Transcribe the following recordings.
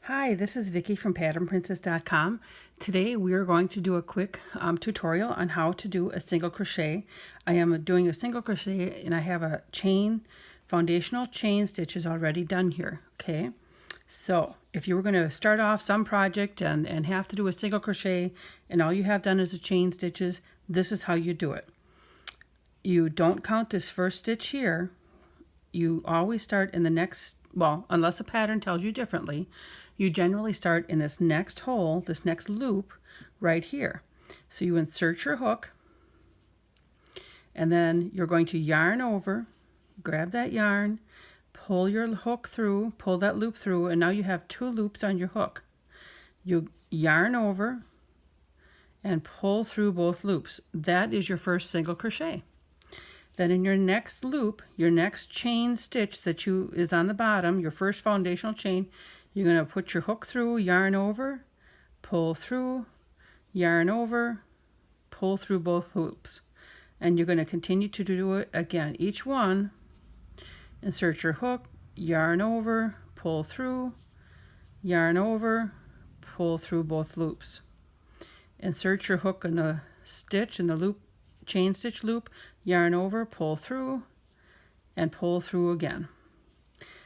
Hi, this is Vicky from patternprincess.com. Today we are going to do a quick tutorial on how to do a single crochet. I am doing a single crochet and I have a foundational chain stitches already done here. Okay, so if you were going to start off some project and have to do a single crochet and all you have done is a chain stitches, this is how you do it. You don't count this first stitch here. You always start in the next, well, unless a pattern tells you differently, you generally start in this next hole, this next loop right here. So you insert your hook, and then you're going to yarn over, grab that yarn, pull your hook through, pull that loop through, and now you have two loops on your hook. You yarn over and pull through both loops. That is your first single crochet. Then in your next loop, your next chain stitch that is on the bottom, your first foundational chain, you're going to put your hook through, yarn over, pull through, yarn over, pull through both loops. And you're going to continue to do it again. Each one, insert your hook, yarn over, pull through, yarn over, pull through both loops. Insert your hook in the stitch in the loop, chain stitch loop, yarn over, pull through, and pull through again.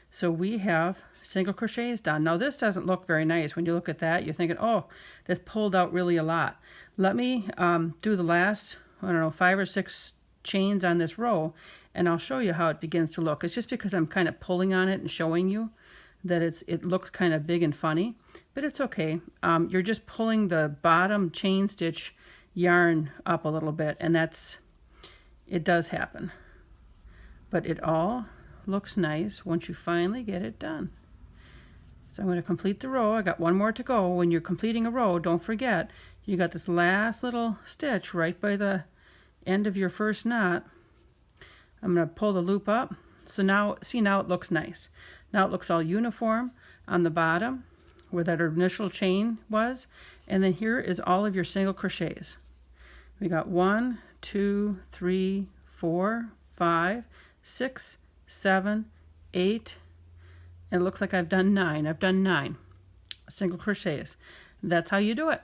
So we have single crochets done. Now this doesn't look very nice. When you look at that, you're thinking, oh, this pulled out really a lot. Let me do the last, I don't know, 5 or 6 chains on this row, and I'll show you how it begins to look. It's just because I'm kind of pulling on it and showing you that it looks kind of big and funny, but it's okay. You're just pulling the bottom chain stitch yarn up a little bit, and it does happen, but it all looks nice once you finally get it done. So I'm going to complete the row. I got one more to go. When you're completing a row, don't forget you got this last little stitch right by the end of your first knot. I'm going to pull the loop up. So now, see, now it looks nice. Now it looks all uniform on the bottom where that initial chain was, and then here is all of your single crochets. We got 1, 2, 3, 4, 5, 6, 7, 8, and it looks like I've done 9. I've done 9 single crochets. That's how you do it.